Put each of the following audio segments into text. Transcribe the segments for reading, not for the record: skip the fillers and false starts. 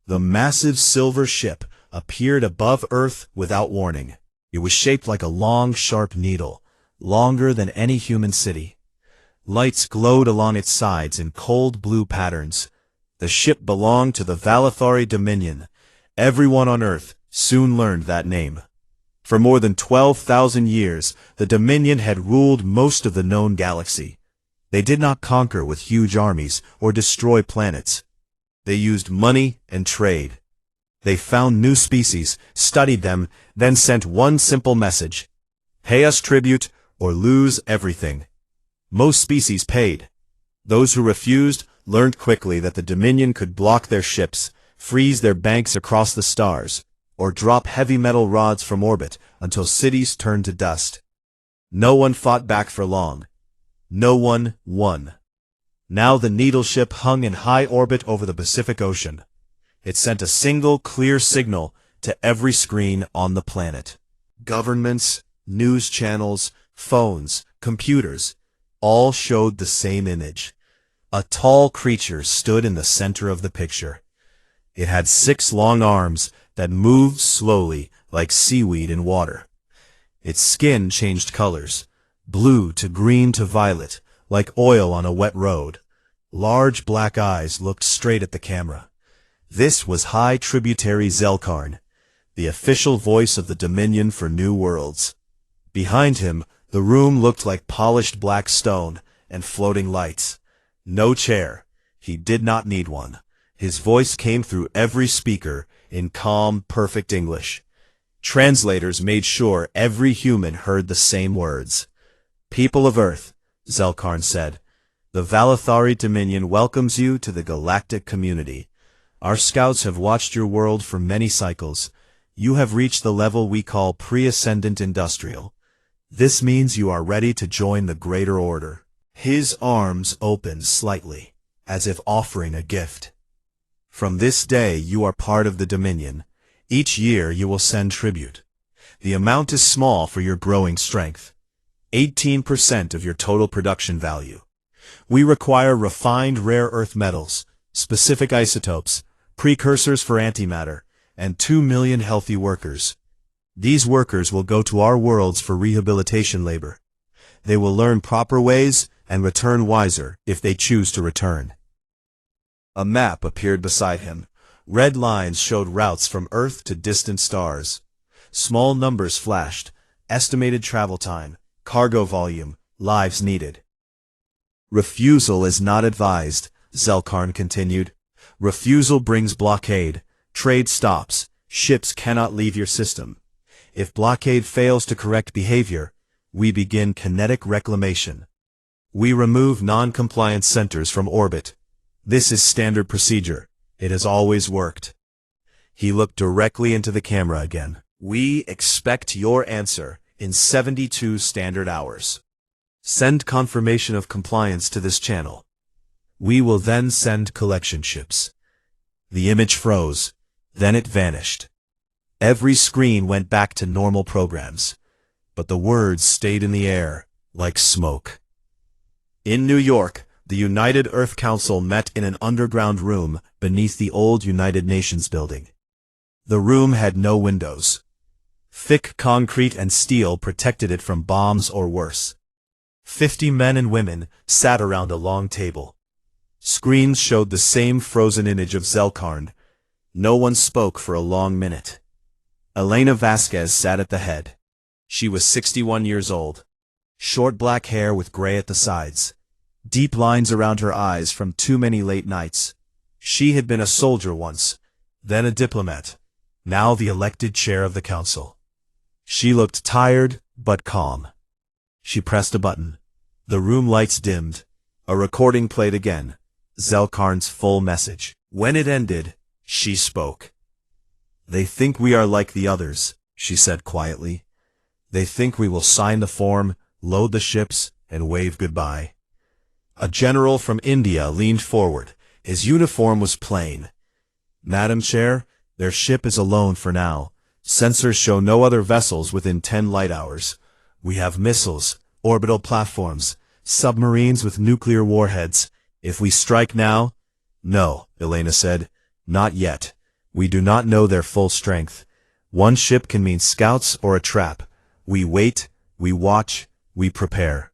The massive silver ship appeared above Earth without warning. It was shaped like a long, sharp needle, longer than any human city. Lights glowed along its sides in cold blue patterns. The ship belonged to the Valathari Dominion. Everyone on Earth soon learned that name. For more than 12,000 years, the Dominion had ruled most of the known galaxy. They did not conquer with huge armies or destroy planets. They used money and trade. They found new species, studied them, then sent one simple message: pay us tribute or lose everything. Most species paid. Those who refused learned quickly that the Dominion could block their ships, freeze their banks across the stars, or drop heavy metal rods from orbit until cities turned to dust. No one fought back for long. No one won. Now the needle ship hung in high orbit over the Pacific Ocean. It sent a single clear signal to every screen on the planet. Governments, news channels, phones, computers, all showed the same image. A tall creature stood in the center of the picture. It had 6 long arms that moved slowly like seaweed in water. Its skin changed colors, blue to green to violet, like oil on a wet road. Large black eyes looked straight at the camera. This was High Tributary Zelkarn, the official voice of the Dominion for New Worlds. Behind him, the room looked like polished black stone and floating lights. No chair. He did not need one. His voice came through every speaker in calm, perfect English. Translators made sure every human heard the same words. "People of Earth," Zelkarn said, "the Valathari Dominion welcomes you to the galactic community. Our scouts have watched your world for many cycles. You have reached the level we call pre-ascendant industrial. This means you are ready to join the greater order." His arms opened slightly, as if offering a gift. "From this day you are part of the Dominion. Each year you will send tribute. The amount is small for your growing strength. 18% of your total production value. We require refined rare earth metals, specific isotopes, precursors for antimatter, and 2 million healthy workers. These workers will go to our worlds for rehabilitation labor. They will learn proper ways and return wiser if they choose to return." A map appeared beside him. Red lines showed routes from Earth to distant stars. Small numbers flashed: estimated travel time, cargo volume, lives needed. "Refusal is not advised," Zelkarn continued. "Refusal brings blockade. Trade stops. Ships cannot leave your system. If blockade fails to correct behavior, we begin kinetic reclamation. We remove non-compliant centers from orbit. This is standard procedure. It has always worked." He looked directly into the camera again. "We expect your answer in 72 standard hours. Send confirmation of compliance to this channel. We will then send collection ships." The image froze, then it vanished. Every screen went back to normal programs, but the words stayed in the air, like smoke. In New York, the United Earth Council met in an underground room beneath the old United Nations building. The room had no windows. Thick concrete and steel protected it from bombs or worse. 50 men and women sat around a long table. Screens showed the same frozen image of Zelkarn. No one spoke for a long minute. Elena Vasquez sat at the head. She was 61 years old. Short black hair with gray at the sides. Deep lines around her eyes from too many late nights. She had been a soldier once, then a diplomat, now the elected chair of the council. She looked tired, but calm. She pressed a button. The room lights dimmed. A recording played again. Zelkarn's full message. When it ended, she spoke. "They think we are like the others," she said quietly. "They think we will sign the form, load the ships, and wave goodbye." A general from India leaned forward. His uniform was plain. "Madam Chair, their ship is alone for now. Sensors show no other vessels within 10 light hours. We have missiles, orbital platforms, submarines with nuclear warheads. If we strike now—" "No," Elena said. "Not yet. We do not know their full strength. One ship can mean scouts or a trap. We wait, we watch, we prepare.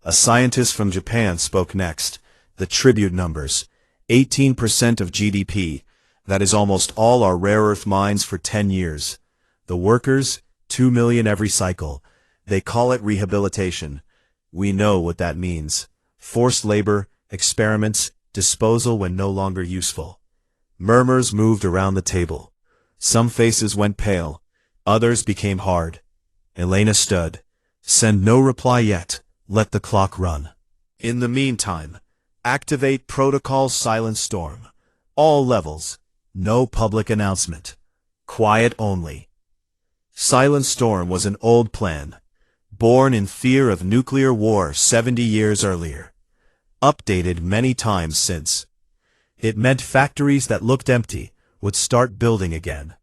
A scientist from Japan spoke next. The tribute numbers. 18% of GDP. That is almost all our rare earth mines for 10 years. The workers, 2 million every cycle. They call it rehabilitation. We know what that means. Forced labor, experiments, disposal when no longer useful. Murmurs moved around the table. Some faces went pale. Others became hard. Elena stood. Send no reply yet. Let the clock run. In the meantime, activate Protocol Silent Storm. All levels. No public announcement. Quiet only. Silent Storm was an old plan, born in fear of nuclear war 70 years earlier. Updated many times since. It meant factories that looked empty would start building again.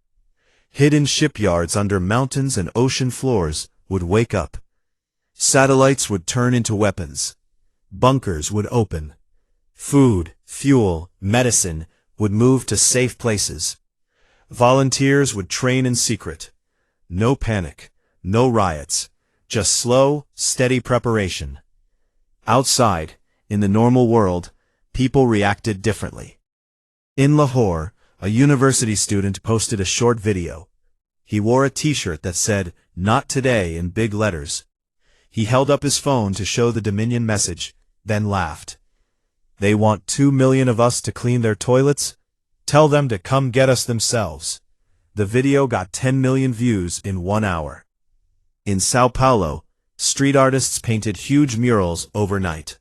Hidden shipyards under mountains and ocean floors would wake up. Satellites would turn into weapons. Bunkers would open. Food, fuel, medicine would move to safe places. Volunteers would train in secret. No panic, no riots, just slow, steady preparation. Outside, in the normal world, people reacted differently. In Lahore, a university student posted a short video. He wore a t-shirt that said, "Not today" in big letters. He held up his phone to show the Dominion message, then laughed. They want 2 million of us to clean their toilets? Tell them to come get us themselves. The video got 10 million views in 1 hour. In Sao Paulo, street artists painted huge murals overnight.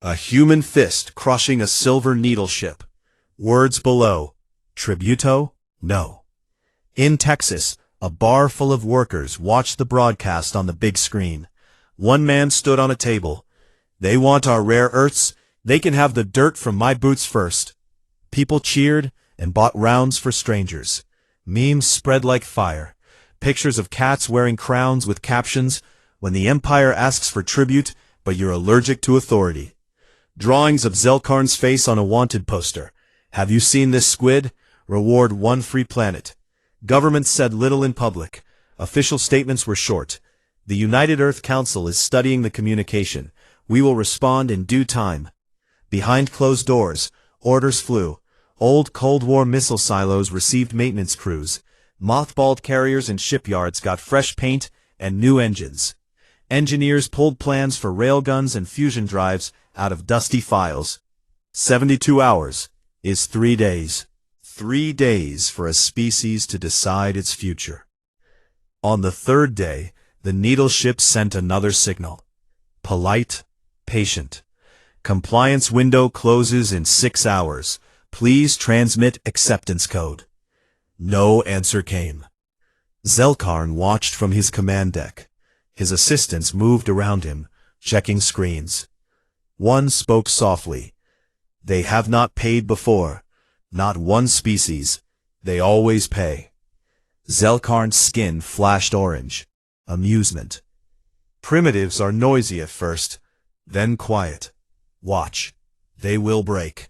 A human fist crushing a silver needle ship. Words below. Tributo? No. In Texas, a bar full of workers watched the broadcast on the big screen. One man stood on a table. They want our rare earths. They can have the dirt from my boots first. People cheered and bought rounds for strangers. Memes spread like fire. Pictures of cats wearing crowns with captions, "When the Empire asks for tribute, but you're allergic to authority." Drawings of Zelkarn's face on a wanted poster. "Have you seen this squid? Reward 1 free planet." Governments said little in public. Official statements were short. The United Earth Council is studying the communication. We will respond in due time. Behind closed doors, orders flew. Old Cold War missile silos received maintenance crews. Mothballed carriers and shipyards got fresh paint and new engines. Engineers pulled plans for railguns and fusion drives out of dusty files. 72 hours is 3 days. 3 days for a species to decide its future. On the third day, the needle ship sent another signal. Polite, patient. Compliance window closes in 6 hours. Please transmit acceptance code. No answer came. Zelkarn watched from his command deck. His assistants moved around him, checking screens. One spoke softly. They have not paid before. Not one species. They always pay. Zelkarn's skin flashed orange. Amusement. Primitives are noisy at first, then quiet. Watch. They will break.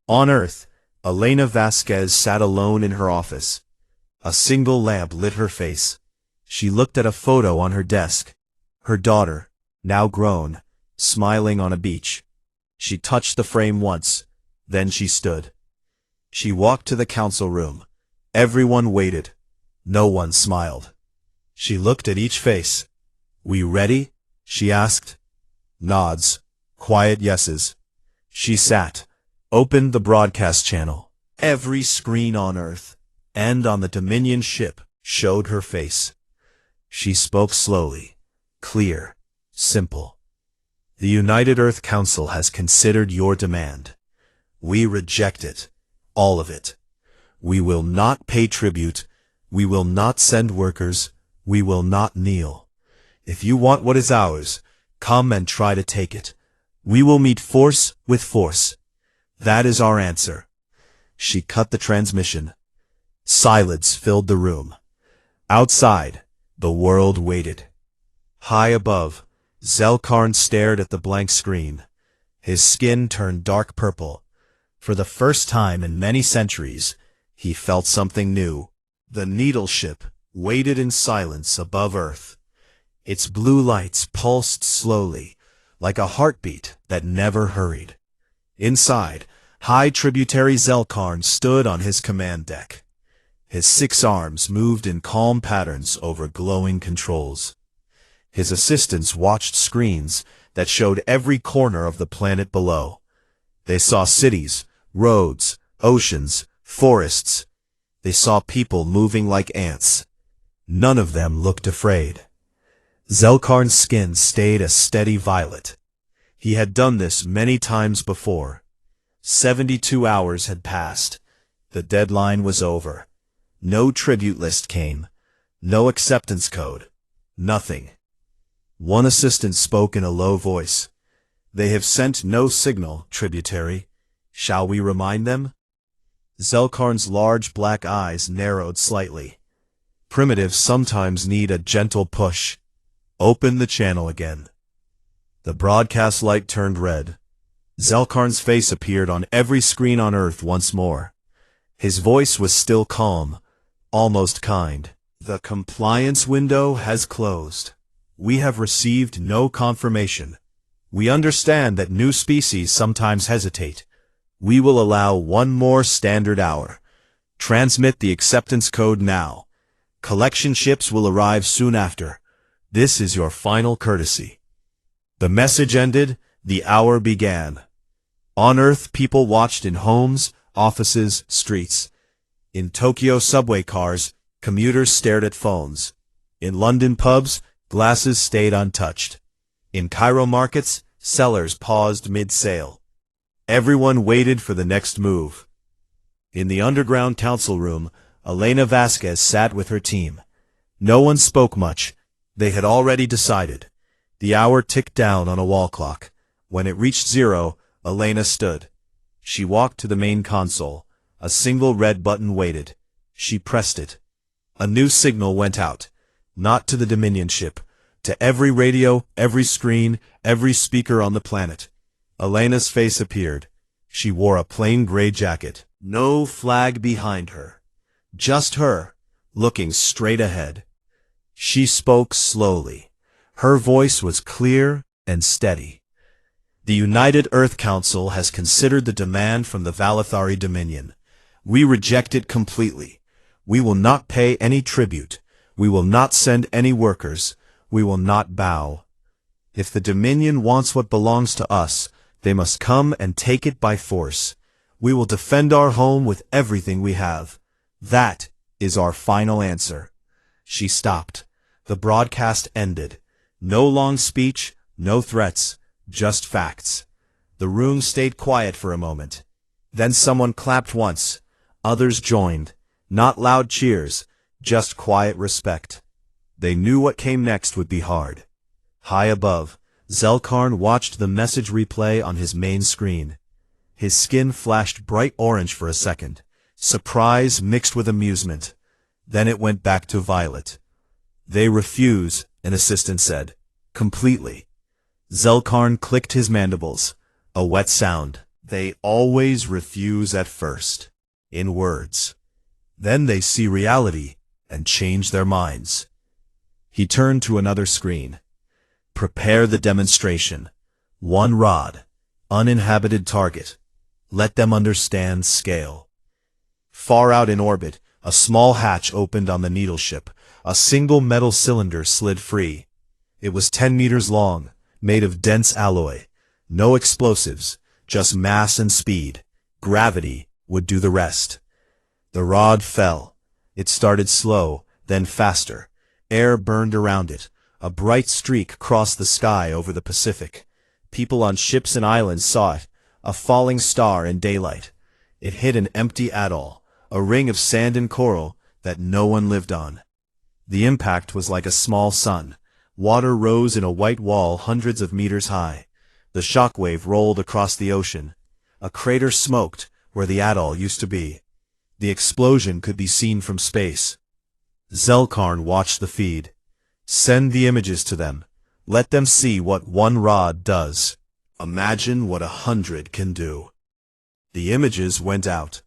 On Earth, Elena Vasquez sat alone in her office. A single lamp lit her face. She looked at a photo on her desk. Her daughter, now grown, smiling on a beach. She touched the frame once, then she stood. She walked to the council room. Everyone waited. No one smiled. She looked at each face. "We ready?" she asked. Nods. Quiet yeses. She sat. Opened the broadcast channel. Every screen on Earth, and on the Dominion ship, showed her face. She spoke slowly, clear, simple. "The United Earth Council has considered your demand. We reject it, all of it. We will not pay tribute. We will not send workers. We will not kneel. If you want what is ours, come and try to take it. We will meet force with force. That is our answer." She cut the transmission. Silence filled the room. Outside, the world waited. High above, Zelkarn stared at the blank screen. His skin turned dark purple. For the first time in many centuries, He felt something new. The needle ship waited in silence above Earth. Its blue lights pulsed slowly, like a heartbeat that never hurried. Inside, High Tributary Zelkarn stood on his command deck. His 6 arms moved in calm patterns over glowing controls. His assistants watched screens that showed every corner of the planet below. They saw cities, roads, oceans, forests. They saw people moving like ants. None of them looked afraid. Zelkarn's skin stayed a steady violet. He had done this many times before. 72 hours had passed. The deadline was over. No tribute list came. No acceptance code. Nothing. One assistant spoke in a low voice. "They have sent no signal, Tributary. Shall we remind them?" Zelkarn's large black eyes narrowed slightly. Primitives sometimes need a gentle push. Open the channel again. The broadcast light turned red. Zelkarn's face appeared on every screen on Earth once more. His voice was still calm, almost kind. "The compliance window has closed. We have received no confirmation. We understand that new species sometimes hesitate. We will allow one more standard hour. Transmit the acceptance code now. Collection ships will arrive soon after. This is your final courtesy." The message ended, the hour began. On Earth, people watched in homes, offices, streets. In Tokyo subway cars, commuters stared at phones. In London pubs, glasses stayed untouched. In Cairo markets, sellers paused mid-sale. Everyone waited for the next move. In the underground council room, Elena Vasquez sat with her team. No one spoke much. They had already decided. The hour ticked down on a wall clock. When it reached 0, Elena stood. She walked to the main console. A single red button waited. She pressed it. A new signal went out. Not to the Dominion ship. To every radio, every screen, every speaker on the planet. Elena's face appeared. She wore a plain gray jacket. No flag behind her. Just her, looking straight ahead. She spoke slowly. Her voice was clear and steady. "The United Earth Council has considered the demand from the Valathari Dominion. We reject it completely. We will not pay any tribute. We will not send any workers. We will not bow. If the Dominion wants what belongs to us, they must come and take it by force. We will defend our home with everything we have. That is our final answer." She stopped. The broadcast ended. No long speech, no threats, just facts. The room stayed quiet for a moment. Then someone clapped once. Others joined. Not loud cheers, just quiet respect. They knew what came next would be hard. High above, Zelkarn watched the message replay on his main screen. His skin flashed bright orange for a second, surprise mixed with amusement. Then it went back to violet. "They refuse," an assistant said. "Completely." Zelkarn clicked his mandibles. A wet sound. "They always refuse at first. In words. Then they see reality and change their minds." He turned to another screen. "Prepare the demonstration. 1 rod. Uninhabited target. Let them understand scale." Far out in orbit, a small hatch opened on the needle ship. A single metal cylinder slid free. It was 10 meters long, made of dense alloy. No explosives, just mass and speed. Gravity would do the rest. The rod fell. It started slow, then faster. Air burned around it. A bright streak crossed the sky over the Pacific. People on ships and islands saw it, a falling star in daylight. It hit an empty atoll, a ring of sand and coral that no one lived on. The impact was like a small sun. Water rose in a white wall hundreds of meters high. The shockwave rolled across the ocean. A crater smoked where the atoll used to be. The explosion could be seen from space. Zelkarn watched the feed. "Send the images to them. Let them see what 1 rod does. Imagine what 100 can do." The images went out.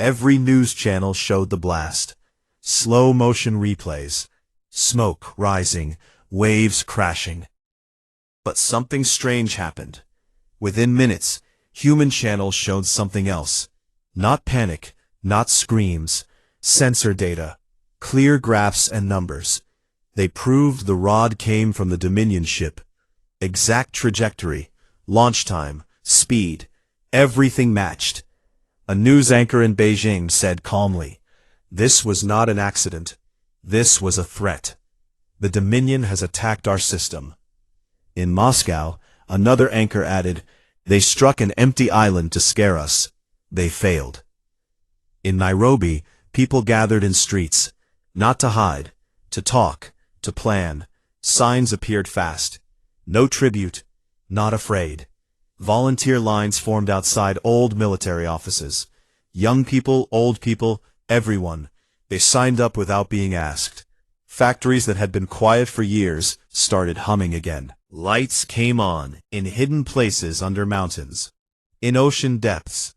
Every news channel showed the blast. Slow motion replays. Smoke rising, waves crashing. But something strange happened. Within minutes, human channels showed something else. Not panic, not screams, sensor data, clear graphs and numbers. They proved the rod came from the Dominion ship. Exact trajectory, launch time, speed, everything matched. A news anchor in Beijing said calmly, "This was not an accident. This was a threat. The Dominion has attacked our system." In Moscow, another anchor added, "They struck an empty island to scare us. They failed." In Nairobi, people gathered in streets, not to hide, to talk, to plan. Signs appeared fast. No tribute, not afraid. Volunteer lines formed outside old military offices. Young people, old people, everyone. They signed up without being asked. Factories that had been quiet for years started humming again. Lights came on in hidden places under mountains, in ocean depths,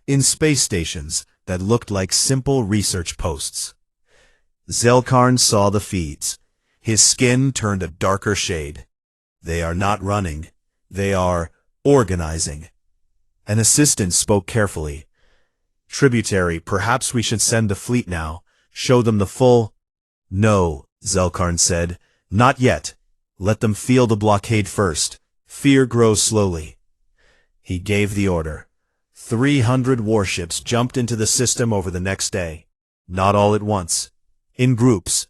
in space stations that looked like simple research posts. Zelkarn saw the feeds. His skin turned a darker shade. They are not running. They are organizing. An assistant spoke carefully. "Tributary, perhaps we should send the fleet now. Show them the full—" "No," Zelkarn said. "Not yet. Let them feel the blockade first. Fear grows slowly." He gave the order. 300 warships jumped into the system over the next day. Not all at once. In groups.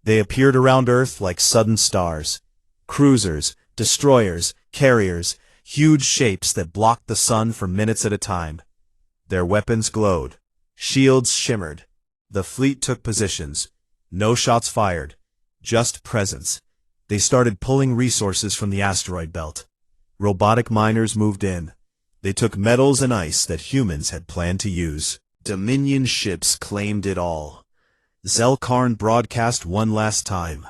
They appeared around Earth like sudden stars. Cruisers, destroyers, carriers, huge shapes that blocked the sun for minutes at a time. Their weapons glowed. Shields shimmered. The fleet took positions. No shots fired. Just presence. They started pulling resources from the asteroid belt. Robotic miners moved in. They took metals and ice that humans had planned to use. Dominion ships claimed it all. Zelkarn broadcast one last time.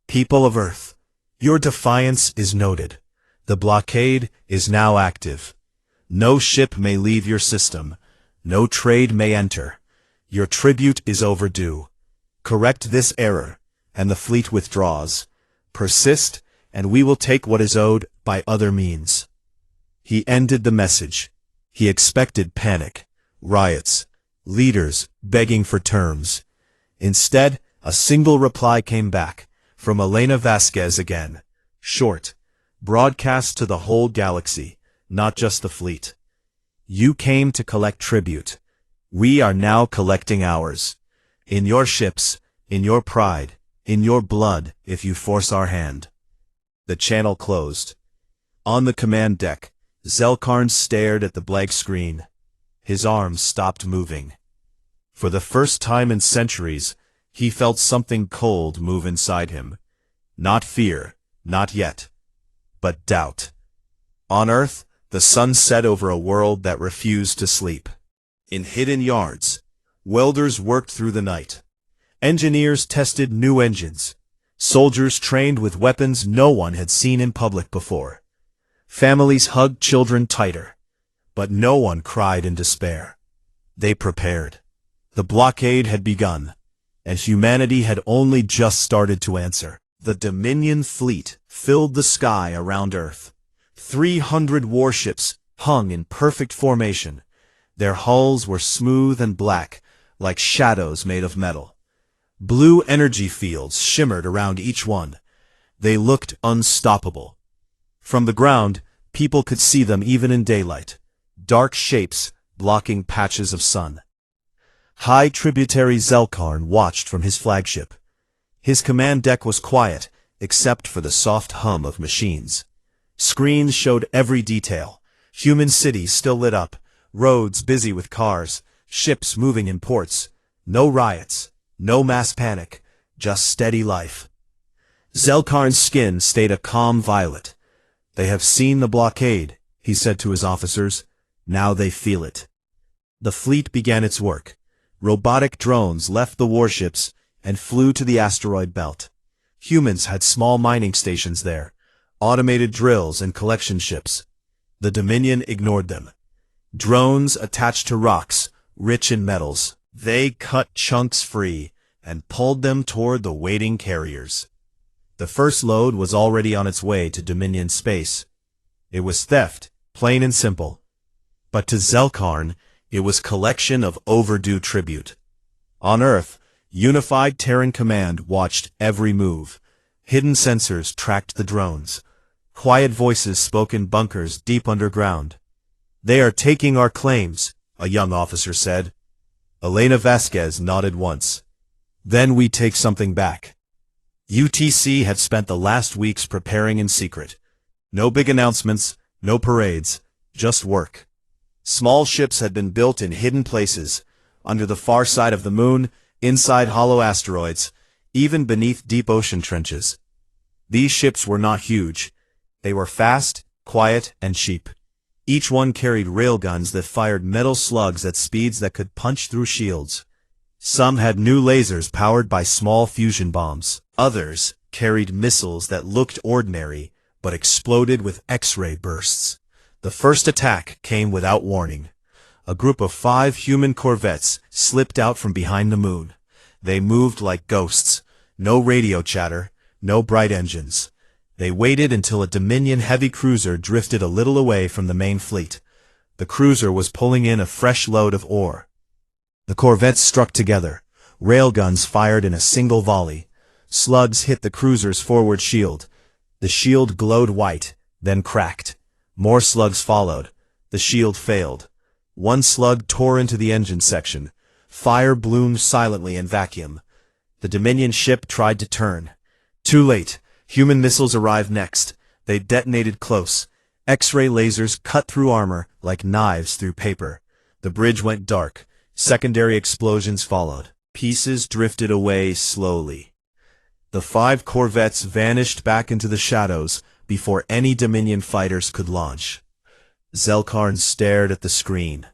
"People of Earth, your defiance is noted. The blockade is now active. No ship may leave your system. No trade may enter. Your tribute is overdue. Correct this error, and the fleet withdraws. Persist, and we will take what is owed by other means." He ended the message. He expected panic, riots, leaders begging for terms. Instead, a single reply came back, from Elena Vasquez again. Short, broadcast to the whole galaxy, not just the fleet. "You came to collect tribute. We are now collecting ours. In your ships, in your pride, in your blood, if you force our hand." The channel closed. On the command deck, Zelkarn stared at the blank screen. His arms stopped moving. For the first time in centuries, he felt something cold move inside him. Not fear, not yet, but doubt. On Earth, the sun set over a world that refused to sleep. In hidden yards, welders worked through the night. Engineers tested new engines. Soldiers trained with weapons no one had seen in public before. Families hugged children tighter. But no one cried in despair. They prepared. The blockade had begun, and humanity had only just started to answer. The Dominion fleet filled the sky around Earth. 300 warships hung in perfect formation. Their hulls were smooth and black, like shadows made of metal. Blue energy fields shimmered around each one. They looked unstoppable. From the ground, people could see them even in daylight. Dark shapes blocking patches of sun. High Tributary Zelkarn watched from his flagship. His command deck was quiet, except for the soft hum of machines. Screens showed every detail. Human cities still lit up, roads busy with cars, ships moving in ports. No riots, no mass panic, just steady life. Zelkarn's skin stayed a calm violet. "They have seen the blockade," he said to his officers. "Now they feel it." The fleet began its work. Robotic drones left the warships and flew to the asteroid belt. Humans had small mining stations there, automated drills and collection ships. The Dominion ignored them. Drones attached to rocks rich in metals. They cut chunks free and pulled them toward the waiting carriers. The first load was already on its way to Dominion space. It was theft, plain and simple. But to Zelkarn, it was collection of overdue tribute. On Earth, Unified Terran Command watched every move. Hidden sensors tracked the drones. Quiet voices spoke in bunkers deep underground. "They are taking our claims," a young officer said. Elena Vasquez nodded once. "Then we take something back." UTC had spent the last weeks preparing in secret. No big announcements, no parades, just work. Small ships had been built in hidden places, under the far side of the moon, inside hollow asteroids, even beneath deep ocean trenches. These ships were not huge. They were fast, quiet, and cheap. Each one carried railguns that fired metal slugs at speeds that could punch through shields. Some had new lasers powered by small fusion bombs. Others carried missiles that looked ordinary, but exploded with X-ray bursts. The first attack came without warning. A group of 5 human corvettes slipped out from behind the moon. They moved like ghosts. No radio chatter, no bright engines. They waited until a Dominion heavy cruiser drifted a little away from the main fleet. The cruiser was pulling in a fresh load of ore. The corvettes struck together. Railguns fired in a single volley. Slugs hit the cruiser's forward shield. The shield glowed white, then cracked. More slugs followed. The shield failed. One slug tore into the engine section. Fire bloomed silently in vacuum. The Dominion ship tried to turn. Too late. Human missiles arrived next. They detonated close. X-ray lasers cut through armor like knives through paper. The bridge went dark. Secondary explosions followed. Pieces drifted away slowly. The 5 corvettes vanished back into the shadows before any Dominion fighters could launch. Zelkarn stared at the screen.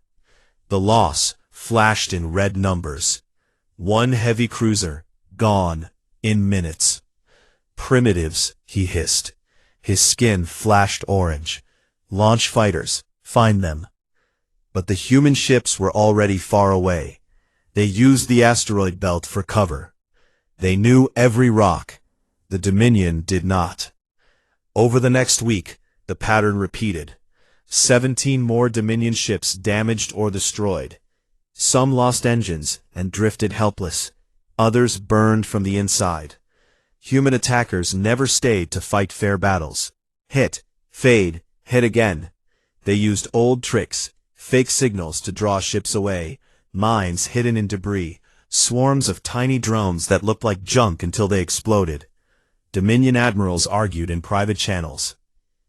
The loss flashed in red numbers. 1 heavy cruiser, gone, in minutes. "Primitives," he hissed. His skin flashed orange. "Launch fighters, find them." But the human ships were already far away. They used the asteroid belt for cover. They knew every rock. The Dominion did not. Over the next week, the pattern repeated. 17 more Dominion ships damaged or destroyed. Some lost engines and drifted helpless. Others burned from the inside. Human attackers never stayed to fight fair battles. Hit, fade, hit again. They used old tricks, fake signals to draw ships away, mines hidden in debris, swarms of tiny drones that looked like junk until they exploded. Dominion admirals argued in private channels.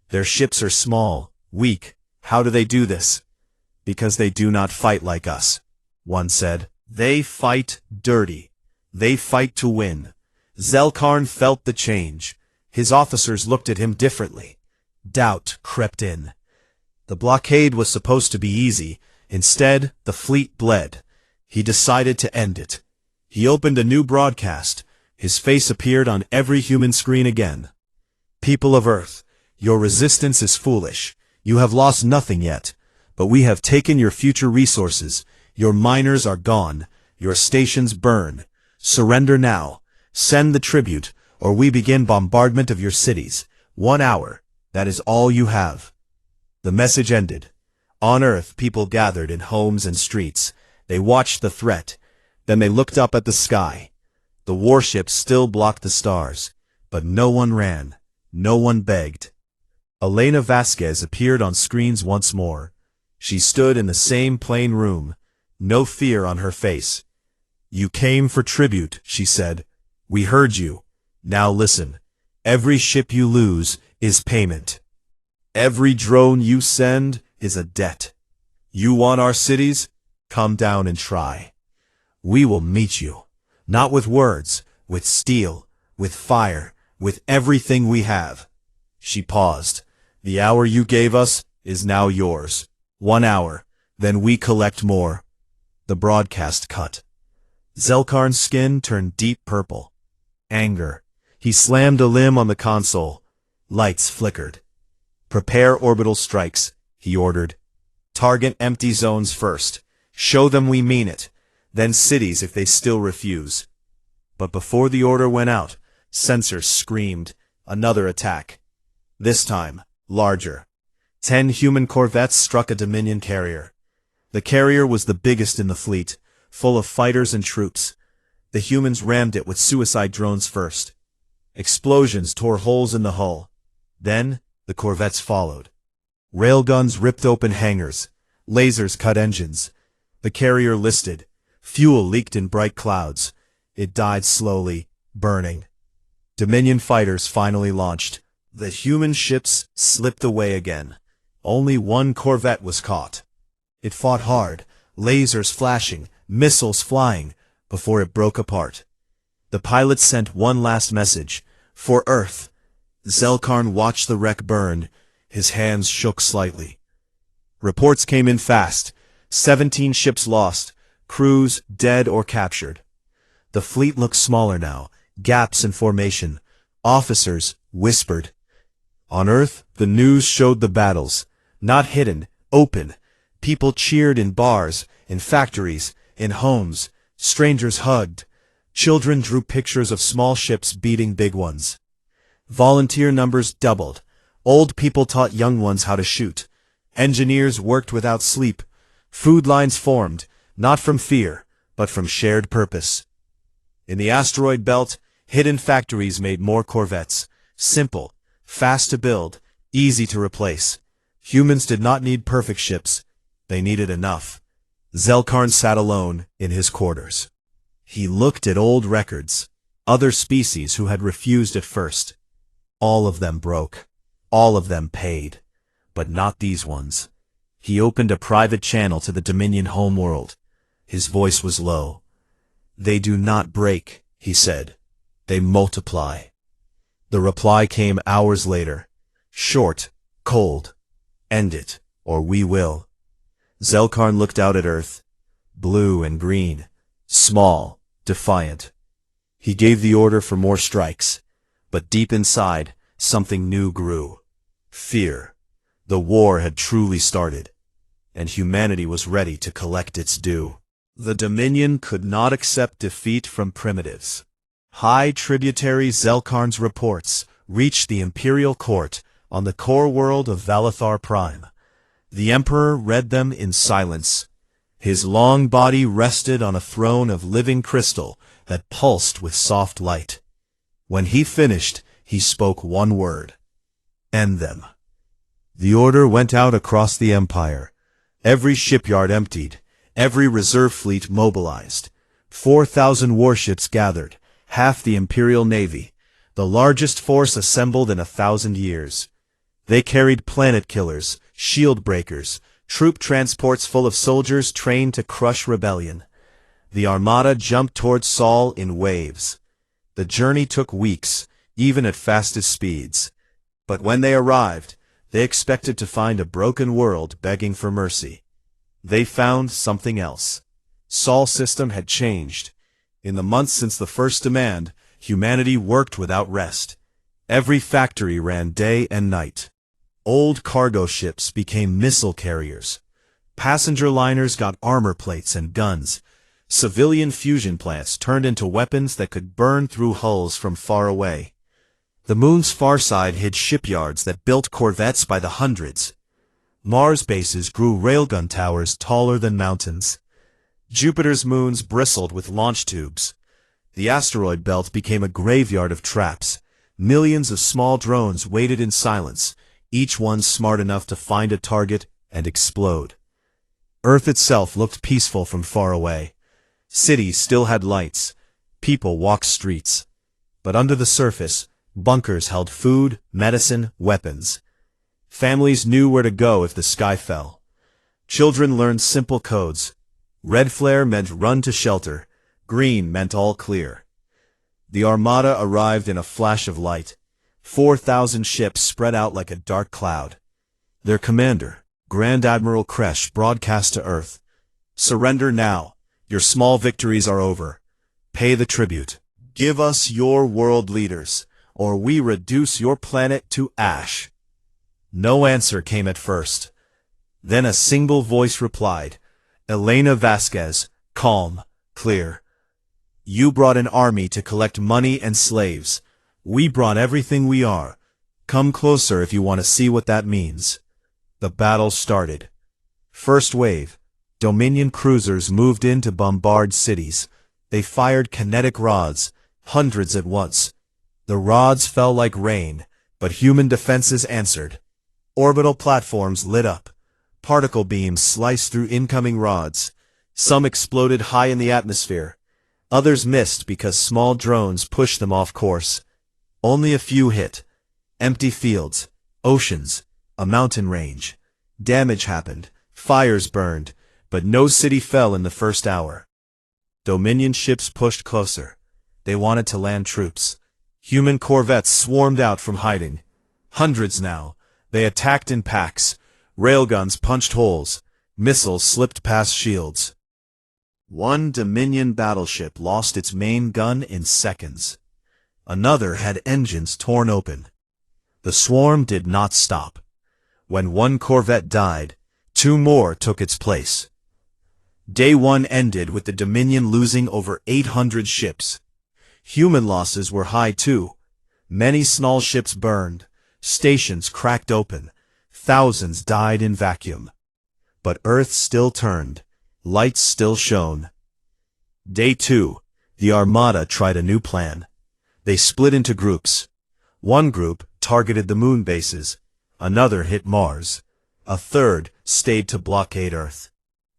"Their ships are small, weak. How do they do this?" "Because they do not fight like us," one said. "They fight dirty. They fight to win." Zelkarn felt the change. His officers looked at him differently. Doubt crept in. The blockade was supposed to be easy. Instead, the fleet bled. He decided to end it. He opened a new broadcast. His face appeared on every human screen again. "People of Earth, your resistance is foolish. You have lost nothing yet, but we have taken your future resources. Your miners are gone. Your stations burn. Surrender now. Send the tribute, or we begin bombardment of your cities. 1 hour. That is all you have." The message ended. On Earth, people gathered in homes and streets. They watched the threat. Then they looked up at the sky. The warships still blocked the stars, but no one ran. No one begged. Elena Vasquez appeared on screens once more. She stood in the same plain room, no fear on her face. "You came for tribute," she said. "We heard you. Now listen. Every ship you lose is payment. Every drone you send is a debt. You want our cities? Come down and try. We will meet you, not with words, with steel, with fire, with everything we have." She paused. "The hour you gave us is now yours. 1 hour, then we collect more." The broadcast cut. Zelkarn's skin turned deep purple. Anger. He slammed a limb on the console. Lights flickered. "Prepare orbital strikes," he ordered. "Target empty zones first. Show them we mean it. Then cities if they still refuse. But before the order went out, sensors screamed, another attack. This time, larger. 10 human corvettes struck a Dominion carrier. The carrier was the biggest in the fleet, full of fighters and troops. The humans rammed it with suicide drones first. Explosions tore holes in the hull. Then, the corvettes followed. Railguns ripped open hangars. Lasers cut engines. The carrier listed. Fuel leaked in bright clouds. It died slowly, burning. Dominion fighters finally launched. The human ships slipped away again. Only one corvette was caught. It fought hard, lasers flashing, missiles flying, before it broke apart. The pilot sent one last message. For Earth. Zelkarn watched the wreck burn. His hands shook slightly. Reports came in fast. 17 ships lost, crews dead or captured. The fleet looked smaller now, gaps in formation. Officers whispered. On Earth, the news showed the battles. Not hidden, open. People cheered in bars, in factories, in homes. Strangers hugged. Children drew pictures of small ships beating big ones. Volunteer numbers doubled. Old people taught young ones how to shoot. Engineers worked without sleep. Food lines formed, not from fear, but from shared purpose. In the asteroid belt, hidden factories made more corvettes. Simple, fast to build, easy to replace. Humans did not need perfect ships. They needed enough. Zelkarn sat alone in his quarters. He looked at old records, other species who had refused at first. All of them broke. All of them paid. But not these ones. He opened a private channel to the Dominion homeworld. His voice was low. They do not break, he said. They multiply. The reply came hours later. Short, cold. End it, or we will. Zelkarn looked out at Earth. Blue and green. Small, defiant. He gave the order for more strikes. But deep inside, something new grew. Fear. The war had truly started, and humanity was ready to collect its due. The Dominion could not accept defeat from primitives. High tributary Zelkarn's reports reached the Imperial Court on the core world of Valathar Prime. The Emperor read them in silence. His long body rested on a throne of living crystal that pulsed with soft light. When he finished, he spoke one word. End them. The order went out across the Empire. Every shipyard emptied, every reserve fleet mobilized. 4,000 warships gathered, half the Imperial Navy, the largest force assembled in 1,000 years. They carried planet killers, shield breakers, troop transports full of soldiers trained to crush rebellion. The armada jumped toward Sol in waves. The journey took weeks, even at fastest speeds. But when they arrived, they expected to find a broken world begging for mercy. They found something else. Sol's system had changed. In the months since the first demand, humanity worked without rest. Every factory ran day and night. Old cargo ships became missile carriers. Passenger liners got armor plates and guns. Civilian fusion plants turned into weapons that could burn through hulls from far away. The moon's far side hid shipyards that built corvettes by the hundreds. Mars bases grew railgun towers taller than mountains. Jupiter's moons bristled with launch tubes. The asteroid belt became a graveyard of traps. Millions of small drones waited in silence, each one smart enough to find a target and explode. Earth itself looked peaceful from far away. Cities still had lights. People walked streets. But under the surface, bunkers held food, medicine, weapons. Families knew where to go if the sky fell. Children learned simple codes. Red flare meant run to shelter. Green meant all clear. The armada arrived in a flash of light. 4,000 ships spread out like a dark cloud. Their commander, Grand Admiral Kresh, broadcast to Earth. Surrender now. Your small victories are over. Pay the tribute. Give us your world leaders, or we reduce your planet to ash. No answer came at first. Then a single voice replied, Elena Vasquez, calm, clear. You brought an army to collect money and slaves. We brought everything we are. Come closer if you want to see what that means. The battle started. First wave. Dominion cruisers moved in to bombard cities. They fired kinetic rods, hundreds at once. The rods fell like rain, but human defenses answered. Orbital platforms lit up. Particle beams sliced through incoming rods. Some exploded high in the atmosphere. Others missed because small drones pushed them off course. Only a few hit. Empty fields, oceans, a mountain range. Damage happened, fires burned, but no city fell in the first hour. Dominion ships pushed closer. They wanted to land troops. Human corvettes swarmed out from hiding. Hundreds now. They attacked in packs. Railguns punched holes. Missiles slipped past shields. One Dominion battleship lost its main gun in seconds. Another had engines torn open. The swarm did not stop. When one corvette died, two more took its place. Day 1 ended with the Dominion losing over 800 ships. Human losses were high too. Many small ships burned. Stations cracked open. Thousands died in vacuum. But Earth still turned. Lights still shone. Day 2, the Armada tried a new plan. They split into groups. One group targeted the moon bases. Another hit Mars. A third stayed to blockade Earth.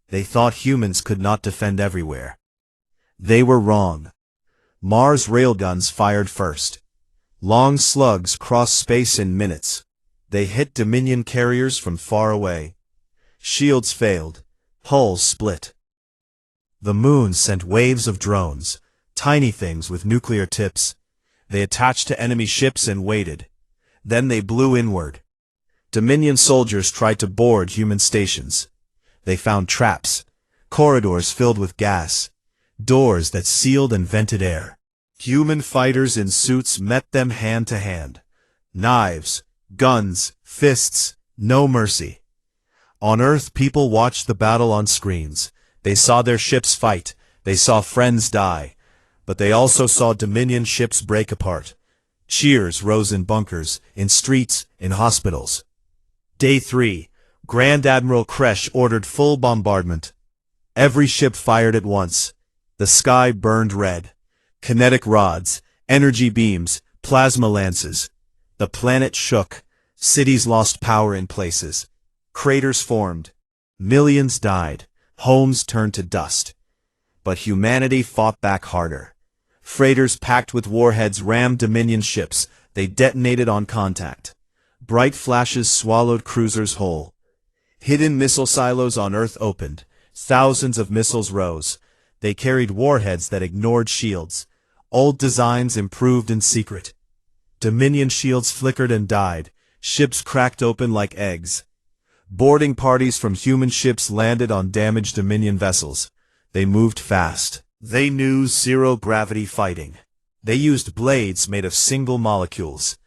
They thought humans could not defend everywhere. They were wrong. Mars railguns fired first. Long slugs crossed space in minutes. They hit Dominion carriers from far away. Shields failed. Hulls split. The moon sent waves of drones, tiny things with nuclear tips. They attached to enemy ships and waited. Then they blew inward. Dominion soldiers tried to board human stations. They found traps, corridors filled with gas, doors that sealed and vented air. Human fighters in suits met them hand to hand. Knives, guns, fists, no mercy. On Earth, people watched the battle on screens. They saw their ships fight. They saw friends die. But they also saw Dominion ships break apart. Cheers rose in bunkers, in streets, in hospitals. Day 3. Grand Admiral Kresh ordered full bombardment. Every ship fired at once. The sky burned red. Kinetic rods, energy beams, plasma lances. The planet shook. Cities lost power in places. Craters formed. Millions died. Homes turned to dust. But humanity fought back harder. Freighters packed with warheads rammed Dominion ships. They detonated on contact. Bright flashes swallowed cruisers whole. Hidden missile silos on Earth opened. Thousands of missiles rose. They carried warheads that ignored shields. Old designs improved in secret. Dominion shields flickered and died. Ships cracked open like eggs. Boarding parties from human ships landed on damaged Dominion vessels. They moved fast. They knew zero-gravity fighting. They used blades made of single molecules.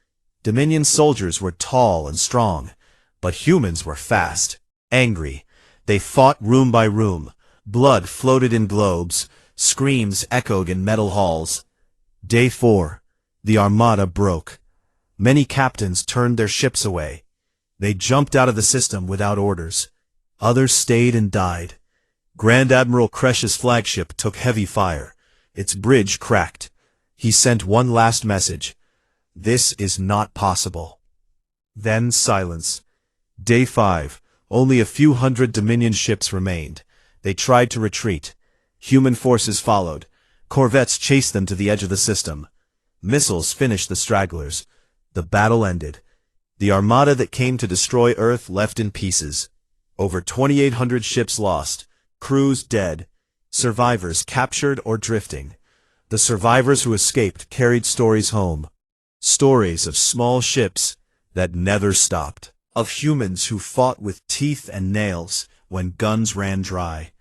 Dominion soldiers were tall and strong, but humans were fast, angry. They fought room by room. Blood floated in globes. Screams echoed in metal halls. Day 4. The Armada broke. Many captains turned their ships away. They jumped out of the system without orders. Others stayed and died. Grand Admiral Kresh's flagship took heavy fire. Its bridge cracked. He sent one last message. This is not possible. Then silence. Day 5. Only a few hundred Dominion ships remained. They tried to retreat. Human forces followed. Corvettes chased them to the edge of the system. Missiles finished the stragglers. The battle ended. The armada that came to destroy Earth left in pieces. Over 2,800 ships lost. Crews dead. Survivors captured or drifting. The survivors who escaped carried stories home. Stories of small ships that never stopped. Of humans who fought with teeth and nails when guns ran dry.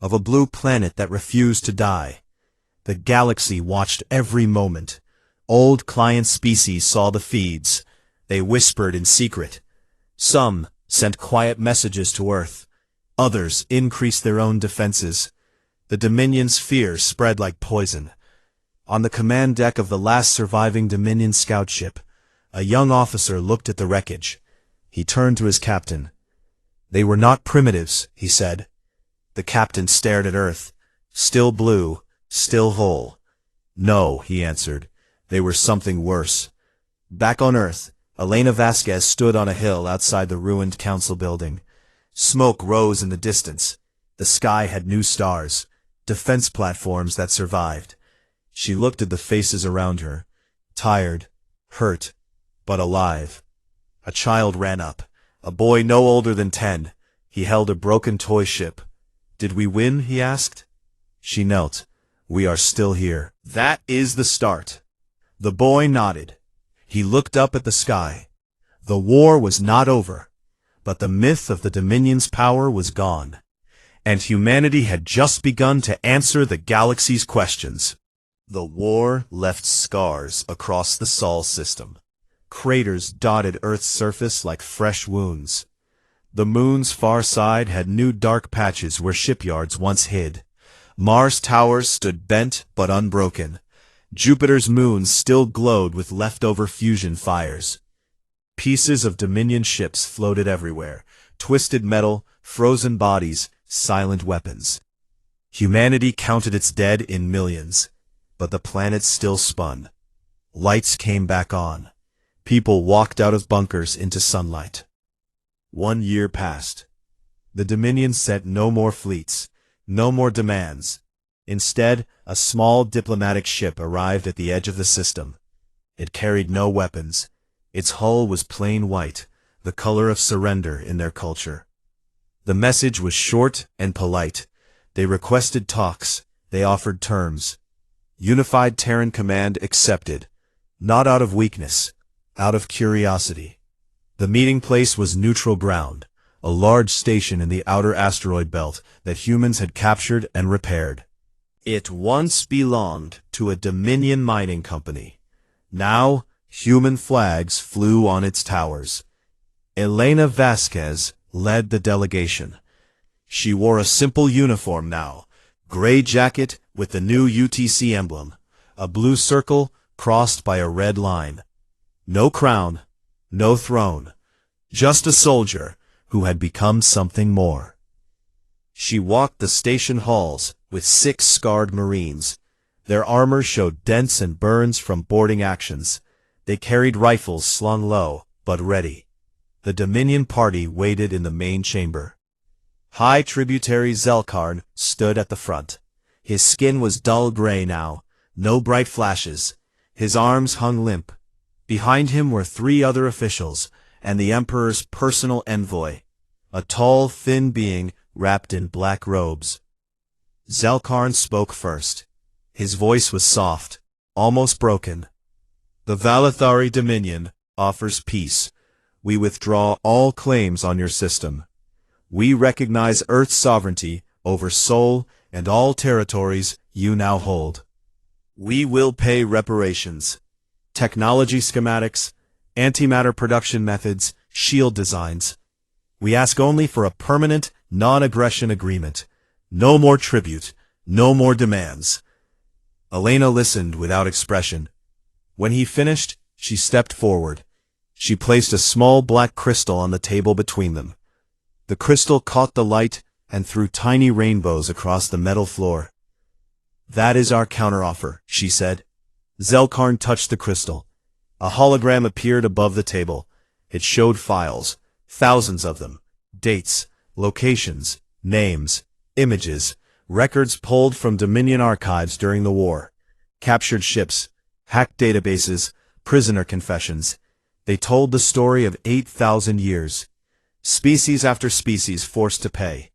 Of a blue planet that refused to die. The galaxy watched every moment. Old client species saw the feeds. They whispered in secret. Some sent quiet messages to Earth. Others increased their own defenses. The Dominion's fear spread like poison. On the command deck of the last surviving Dominion scout ship, a young officer looked at the wreckage. He turned to his captain. "They were not primitives," he said. The captain stared at Earth. Still blue, still whole. "No," he answered. "They were something worse." Back on Earth, Elena Vasquez stood on a hill outside the ruined council building. Smoke rose in the distance. The sky had new stars, defense platforms that survived. She looked at the faces around her, tired, hurt, but alive. A child ran up, a boy no older than 10. He held a broken toy ship. "Did we win?" he asked. She knelt. "We are still here." "That is the start." The boy nodded. He looked up at the sky. The war was not over, but the myth of the Dominion's power was gone, and humanity had just begun to answer the galaxy's questions. The war left scars across the Sol system. Craters dotted Earth's surface like fresh wounds. The moon's far side had new dark patches where shipyards once hid. Mars' towers stood bent but unbroken. Jupiter's moons still glowed with leftover fusion fires. Pieces of Dominion ships floated everywhere, twisted metal, frozen bodies, silent weapons. Humanity counted its dead in millions, but the planet still spun. Lights came back on. People walked out of bunkers into sunlight. 1 year passed. The Dominion sent no more fleets, no more demands. Instead, a small diplomatic ship arrived at the edge of the system. It carried no weapons. Its hull was plain white, the color of surrender in their culture. The message was short and polite. They requested talks. They offered terms. Unified Terran Command accepted, not out of weakness, out of curiosity. The meeting place was neutral ground, a large station in the outer asteroid belt that humans had captured and repaired. It once belonged to a Dominion mining company. Now, human flags flew on its towers. Elena Vasquez led the delegation. She wore a simple uniform now, gray jacket with the new UTC emblem, a blue circle crossed by a red line. No crown, no throne, just a soldier who had become something more. She walked the station halls with 6 scarred Marines. Their armor showed dents and burns from boarding actions. They carried rifles slung low, but ready. The Dominion party waited in the main chamber. High Tributary Zelkarn stood at the front. His skin was dull gray now, no bright flashes. His arms hung limp. Behind him were 3 other officials, and the Emperor's personal envoy, a tall, thin being wrapped in black robes. Zelkarn spoke first. His voice was soft, almost broken. "The Valathari Dominion offers peace. We withdraw all claims on your system. We recognize Earth's sovereignty over Sol and all territories you now hold. We will pay reparations, technology schematics, antimatter production methods, shield designs. We ask only for a permanent, non-aggression agreement. No more tribute, no more demands." Elena listened without expression. When he finished, she stepped forward. She placed a small black crystal on the table between them. The crystal caught the light and threw tiny rainbows across the metal floor. "That is our counteroffer," she said. Zelkarn touched the crystal. A hologram appeared above the table. It showed files, thousands of them, dates, locations, names, images, records pulled from Dominion archives during the war, captured ships, hacked databases, prisoner confessions. They told the story of 8,000 years. Species after species forced to pay.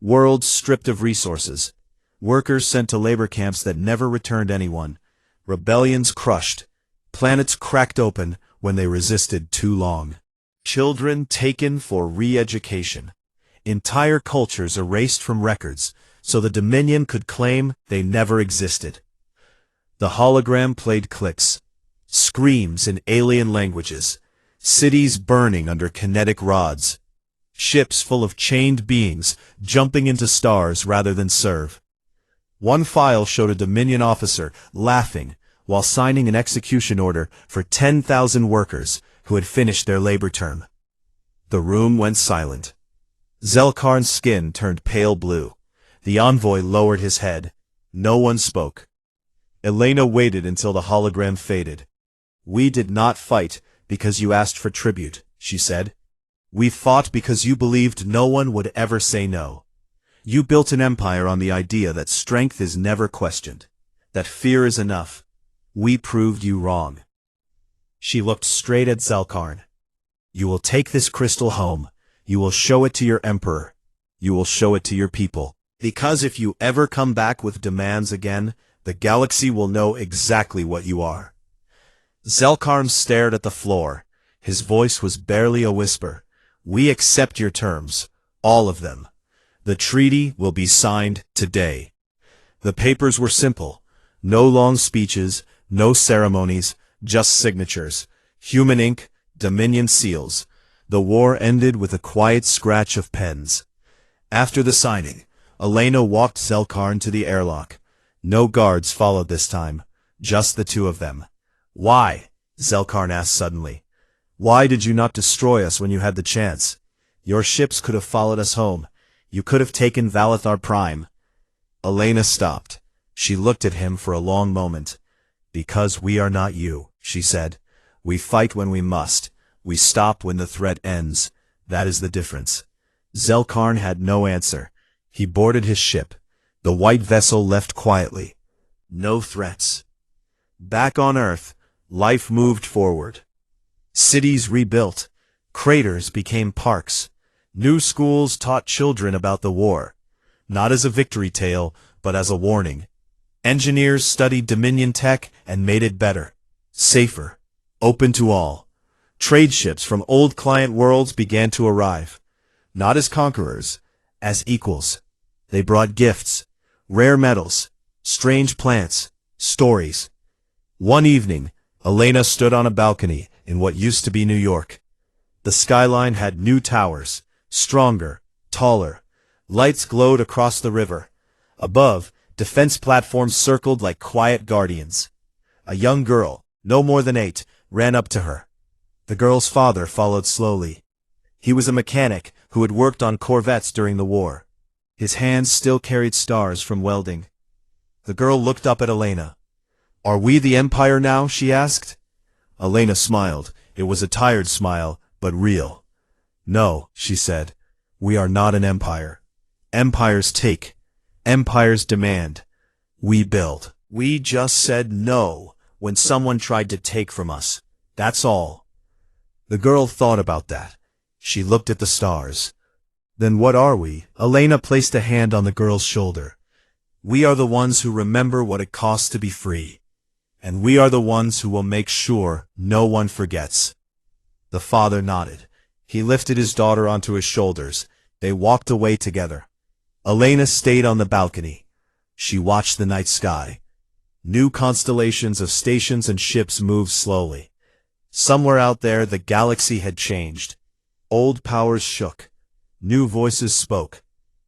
Worlds stripped of resources. Workers sent to labor camps that never returned anyone. Rebellions crushed. Planets cracked open when they resisted too long. Children taken for re-education. Entire cultures erased from records, so the Dominion could claim they never existed. The hologram played clicks, screams in alien languages, cities burning under kinetic rods. ships full of chained beings, jumping into stars rather than serve. One file showed a Dominion officer laughing while signing an execution order for 10,000 workers who had finished their labor term. The room went silent. Zelkarn's skin turned pale blue. The envoy lowered his head. No one spoke. Elena waited until the hologram faded. "We did not fight because you asked for tribute," she said. "We fought because you believed no one would ever say no. You built an empire on the idea that strength is never questioned, that fear is enough. We proved you wrong." She looked straight at Zelkarn. "You will take this crystal home. You will show it to your emperor. You will show it to your people. Because if you ever come back with demands again, the galaxy will know exactly what you are." Zelkarn stared at the floor. His voice was barely a whisper. "We accept your terms, all of them. The treaty will be signed today." The papers were simple. No long speeches, no ceremonies, just signatures. Human ink, Dominion seals. The war ended with a quiet scratch of pens. After the signing, Elena walked Zelkarn to the airlock. No guards followed this time, just the two of them. "Why?" Zelkarn asked suddenly. "Why did you not destroy us when you had the chance? Your ships could have followed us home. You could have taken Valathar Prime." Elena stopped. She looked at him for a long moment. "Because we are not you," she said. "We fight when we must. We stop when the threat ends. That is the difference." Zelkarn had no answer. He boarded his ship. The white vessel left quietly. No threats. Back on Earth, life moved forward. Cities rebuilt. Craters became parks. New schools taught children about the war. Not as a victory tale, but as a warning. Engineers studied Dominion tech and made it better. Safer. Open to all. Trade ships from old client worlds began to arrive. Not as conquerors, as equals. They brought gifts, rare metals, strange plants, stories. One evening, Elena stood on a balcony in what used to be New York. The skyline had new towers, stronger, taller. Lights glowed across the river. Above, defense platforms circled like quiet guardians. A young girl, no more than 8, ran up to her. The girl's father followed slowly. He was a mechanic who had worked on corvettes during the war. His hands still carried stars from welding. The girl looked up at Elena. "Are we the Empire now?" she asked. Elena smiled. It was a tired smile, but real. "No," she said. "We are not an empire. Empires take. Empires demand. We build. We just said no when someone tried to take from us. That's all." The girl thought about that. She looked at the stars. "Then what are we?" Elena placed a hand on the girl's shoulder. "We are the ones who remember what it costs to be free. And we are the ones who will make sure no one forgets." The father nodded. He lifted his daughter onto his shoulders. They walked away together. Elena stayed on the balcony. She watched the night sky. New constellations of stations and ships moved slowly. Somewhere out there, the galaxy had changed. Old powers shook. New voices spoke.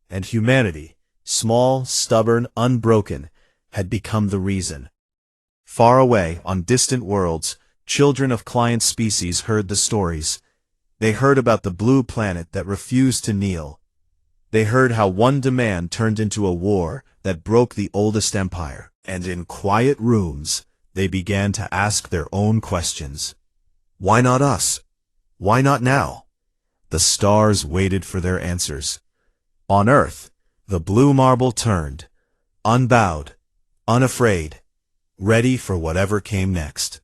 And humanity, small, stubborn, unbroken, had become the reason. Far away, on distant worlds, children of client species heard the stories. They heard about the blue planet that refused to kneel. They heard how one demand turned into a war that broke the oldest empire. And in quiet rooms, they began to ask their own questions. Why not us? Why not now? The stars waited for their answers. On Earth, the blue marble turned, unbowed, unafraid, ready for whatever came next.